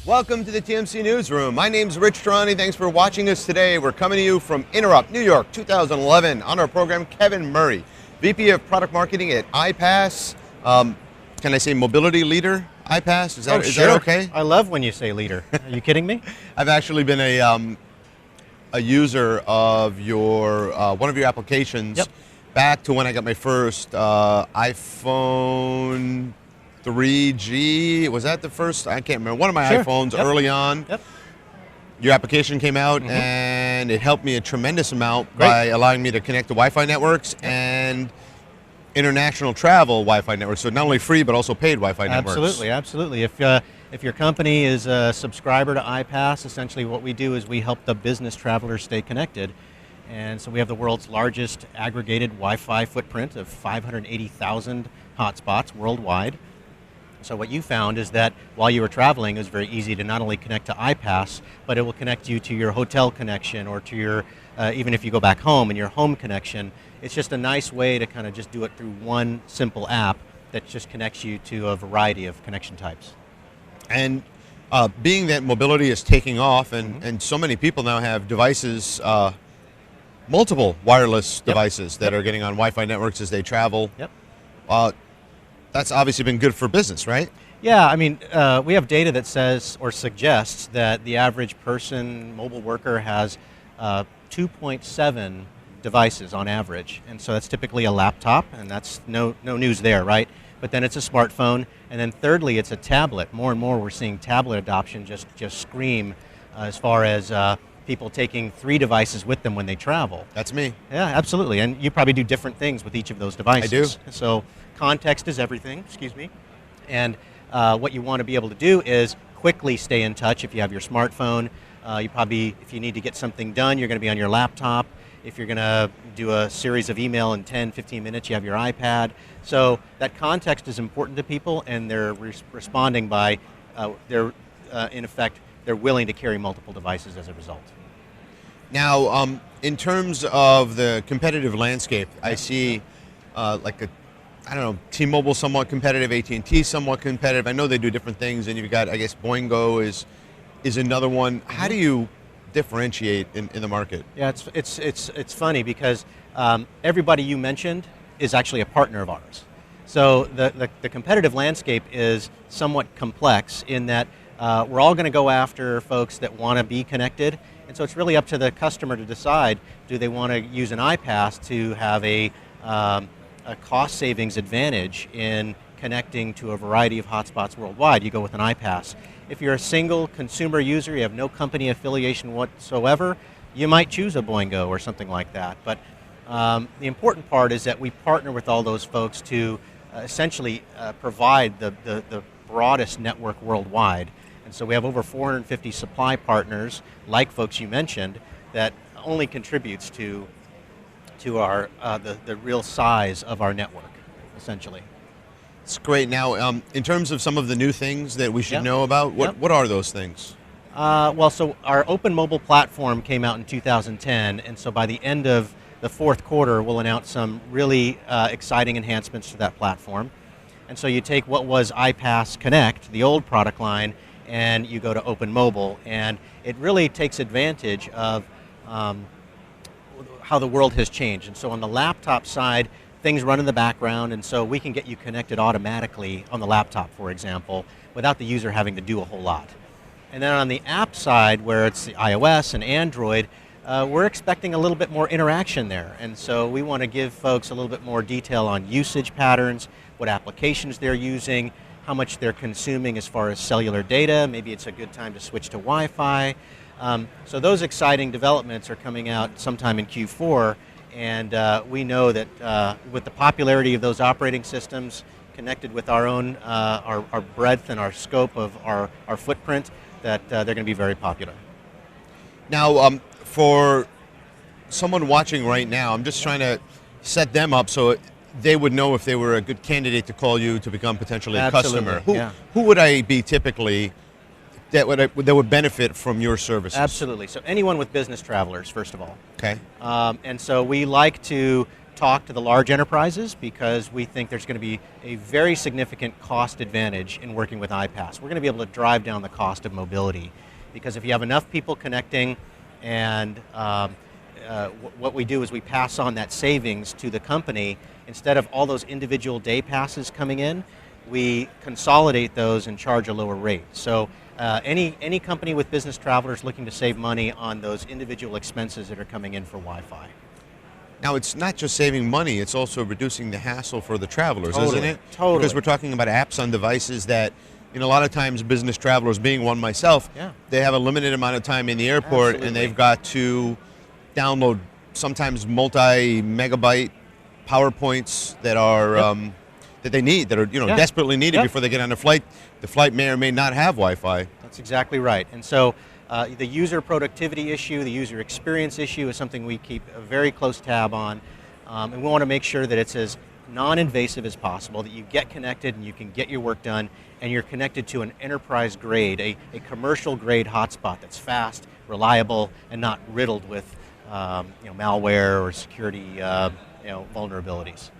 Welcome to the TMC Newsroom. My name's Rich Tehrani. Thanks for watching us today. We're coming to you from Interrupt, New York, 2011. On our program, Kevin Murray, VP of Product Marketing at iPass. Can I say mobility leader, iPass? Is that okay? I love when you say leader. Are you kidding me? I've actually been a user of your one of your applications back to when I got my first iPhone 3G. Was that the first? I can't remember. One of my iPhones early on. Your application came out and it helped me a tremendous amount by allowing me to connect to Wi-Fi networks and international travel Wi-Fi networks. So not only free but also paid Wi-Fi networks. Absolutely, absolutely. If your company is a subscriber to iPass, essentially what we do is we help the business travelers stay connected. And so we have the world's largest aggregated Wi-Fi footprint of 580,000 hotspots worldwide. So what you found is that while you were traveling, it was very easy to not only connect to iPass, but it will connect you to your hotel connection or to your, even if you go back home and your home connection. It's just a nice way to kind of just do it through one simple app that just connects you to a variety of connection types. And being that mobility is taking off and so many people now have devices, multiple wireless devices that are getting on Wi-Fi networks as they travel. That's obviously been good for business, right? Yeah, I mean, we have data that says or suggests that the average person, mobile worker, has 2.7 devices on average. And so that's typically a laptop, and that's no news there, right? But then it's a smartphone, and then thirdly, it's a tablet. More and more we're seeing tablet adoption just scream as far as people taking 3 devices with them when they travel. That's me. Yeah, absolutely. And you probably do different things with each of those devices. I do. So context is everything, excuse me. And what you want to be able to do is quickly stay in touch. If you have your smartphone, you probably, if you need to get something done, you're going to be on your laptop. If you're going to do a series of email in 10, 15 minutes, you have your iPad. So that context is important to people, and they're responding by, in effect, they're willing to carry multiple devices as a result. Now, in terms of the competitive landscape, I see I don't know, T-Mobile somewhat competitive, AT&T somewhat competitive. I know they do different things, and you've got, I guess, Boingo is another one. How do you differentiate in the market? Yeah, it's funny because everybody you mentioned is actually a partner of ours. So the competitive landscape is somewhat complex in that we're all going to go after folks that want to be connected, and so it's really up to the customer to decide, do they want to use an iPass to have a cost savings advantage in connecting to a variety of hotspots worldwide. You go with an iPass. If you're a single consumer user, you have no company affiliation whatsoever, you might choose a Boingo or something like that. But the important part is that we partner with all those folks to essentially provide the broadest network worldwide. And so we have over 450 supply partners, like folks you mentioned, that only contributes to our the real size of our network, essentially. It's great. Now, in terms of some of the new things that we should know about, what are those things? Well, so our Open Mobile platform came out in 2010, and so by the end of the fourth quarter, we'll announce some really exciting enhancements to that platform. And so you take what was iPass Connect, the old product line, and you go to Open Mobile, and it really takes advantage of how the world has changed. And so on the laptop side, things run in the background, and so we can get you connected automatically on the laptop, for example, without the user having to do a whole lot. And then on the app side, where it's the iOS and Android, we're expecting a little bit more interaction there. And so we want to give folks a little bit more detail on usage patterns, what applications they're using, how much they're consuming as far as cellular data. Maybe it's a good time to switch to Wi-Fi. So those exciting developments are coming out sometime in Q4, and we know that with the popularity of those operating systems connected with our own, our breadth and our scope of our footprint, that they're going to be very popular. Now, for someone watching right now, I'm just trying to set them up so they would know if they were a good candidate to call you to become potentially a customer. Who would I be typically that would benefit from your services? Absolutely. So anyone with business travelers, first of all. Okay. And so we like to talk to the large enterprises because we think there's going to be a very significant cost advantage in working with iPass. We're going to be able to drive down the cost of mobility because if you have enough people connecting and what we do is we pass on that savings to the company. Instead of all those individual day passes coming in, we consolidate those and charge a lower rate. So any company with business travelers looking to save money on those individual expenses that are coming in for Wi-Fi. Now, it's not just saving money, it's also reducing the hassle for the travelers, Totally, isn't it? totally. Because we're talking about apps on devices that, a lot of times business travelers, being one myself, Yeah. they have a limited amount of time in the airport Absolutely. and they've got to download sometimes multi-megabyte PowerPoints that are that they need, that are Yeah. desperately needed Yep. before they get on a flight. The flight may or may not have Wi-Fi. That's exactly right. And so the user productivity issue, the user experience issue is something we keep a very close tab on. And we want to make sure that it's as non-invasive as possible, that you get connected and you can get your work done and you're connected to an enterprise grade, a commercial grade hotspot that's fast, reliable, and not riddled with malware or security vulnerabilities.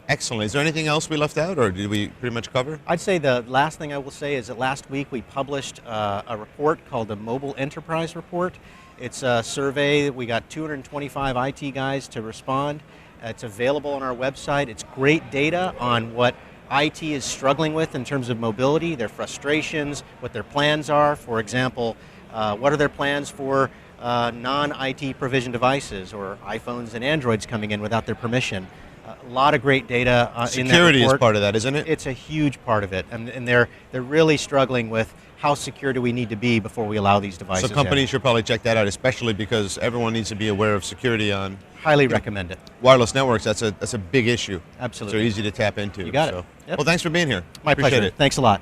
Excellent. Is there anything else we left out, or did we pretty much cover? I'd say the last thing I will say is that last week we published a report called the Mobile Enterprise Report. It's a survey. We got 225 IT guys to respond. It's available on our website. It's great data on what IT is struggling with in terms of mobility, their frustrations, what their plans are. For example, what are their plans for non-IT provision devices or iPhones and Androids coming in without their permission? A lot of great data in that report. Security is part of that, isn't it? It's a huge part of it, and they're really struggling with how secure do we need to be before we allow these devices So companies should probably check that out, especially because everyone needs to be aware of security on Highly recommend it. wireless networks. That's a big issue. Absolutely. So easy to tap into. You got it. Yep. Well, thanks for being here. My Appreciate pleasure. it. Thanks a lot.